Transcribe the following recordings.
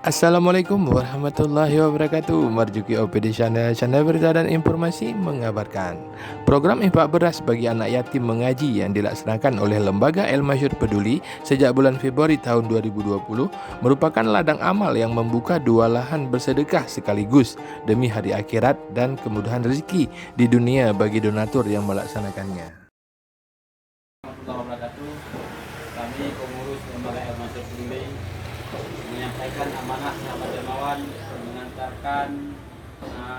Assalamualaikum warahmatullahi wabarakatuh. Marjuki OPD Channel berita dan informasi mengabarkan program infak beras bagi anak yatim mengaji yang dilaksanakan oleh Lembaga El Masyur Peduli sejak bulan Februari tahun 2020 merupakan ladang amal yang membuka dua lahan bersedekah sekaligus demi hari akhirat dan kemudahan rezeki di dunia bagi donatur yang melaksanakannya. Warahmatullahi wabarakatuh. Kami pengurus Lembaga El Masyur Peduli menyampaikan amanah sahabat dermawan mengantarkan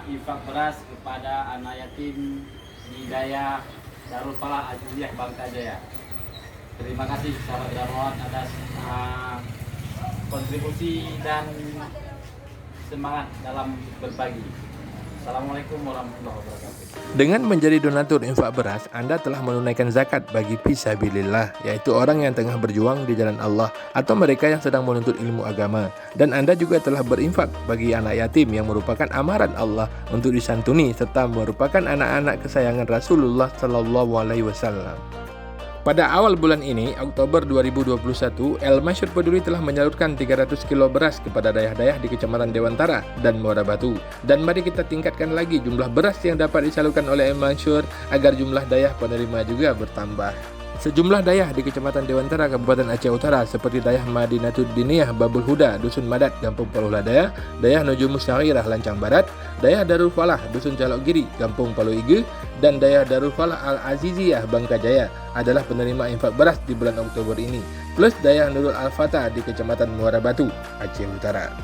infak beras kepada anak yatim di Daya Darul Falah Aziziyah Bangka Jaya. Terima kasih sahabat dermawan atas kontribusi dan semangat dalam berbagi. Assalamualaikum warahmatullahi wabarakatuh. Dengan menjadi donatur infak beras, Anda telah menunaikan zakat bagi fisabilillah, yaitu orang yang tengah berjuang di jalan Allah atau mereka yang sedang menuntut ilmu agama. Dan Anda juga telah berinfak bagi anak yatim yang merupakan amaran Allah untuk disantuni serta merupakan anak-anak kesayangan Rasulullah Sallallahu Alaihi Wasallam. Pada awal bulan ini, Oktober 2021, El Masyur Peduli telah menyalurkan 300 kilo beras kepada dayah-dayah di Kecamatan Dewantara dan Muara Batu. Dan mari kita tingkatkan lagi jumlah beras yang dapat disalurkan oleh El Masyur agar jumlah dayah penerima juga bertambah. Sejumlah dayah di Kecamatan Dewantara, Kabupaten Aceh Utara seperti dayah Madinatud Diniyah Babul Huda, Dusun Madat, Kampung Paluh Ladaya, dayah Nujumus Syairah, Lancang Barat, dayah Darul Falah, Dusun Calok Giri, Kampung Paluh Ige, dan dayah Darul Falah Al-Aziziyah, Bangka Jaya adalah penerima infak beras di bulan Oktober ini, plus dayah Nurul Al-Fatah di Kecamatan Muara Batu, Aceh Utara.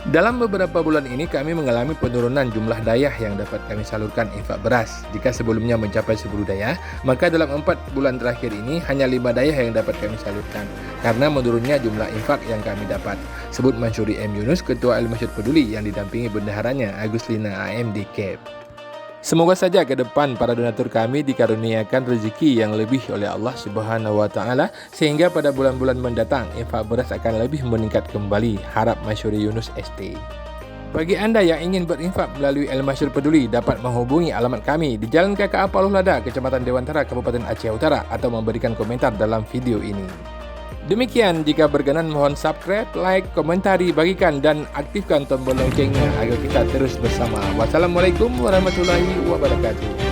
Dalam beberapa bulan ini kami mengalami penurunan jumlah dayah yang dapat kami salurkan infak beras. Jika sebelumnya mencapai 10 dayah, maka dalam 4 bulan terakhir ini hanya 5 dayah yang dapat kami salurkan karena menurunnya jumlah infak yang kami dapat. Sebut Mansuri M. Yunus, Ketua El Masyur Peduli yang didampingi bendaharanya Agus Lina AM di Cape. Semoga saja ke depan para donatur kami dikaruniakan rezeki yang lebih oleh Allah Subhanahu wa taala sehingga pada bulan-bulan mendatang infak beras akan lebih meningkat kembali. Harap Masyuri Yunus ST. Bagi Anda yang ingin berinfak melalui El Masyur Peduli dapat menghubungi alamat kami di Jalan KKA Paluh Lada, Kecamatan Dewantara, Kabupaten Aceh Utara atau memberikan komentar dalam video ini. Demikian, jika berkenan mohon subscribe, like, komentari, bagikan, dan aktifkan tombol loncengnya agar kita terus bersama. Wassalamualaikum warahmatullahi wabarakatuh.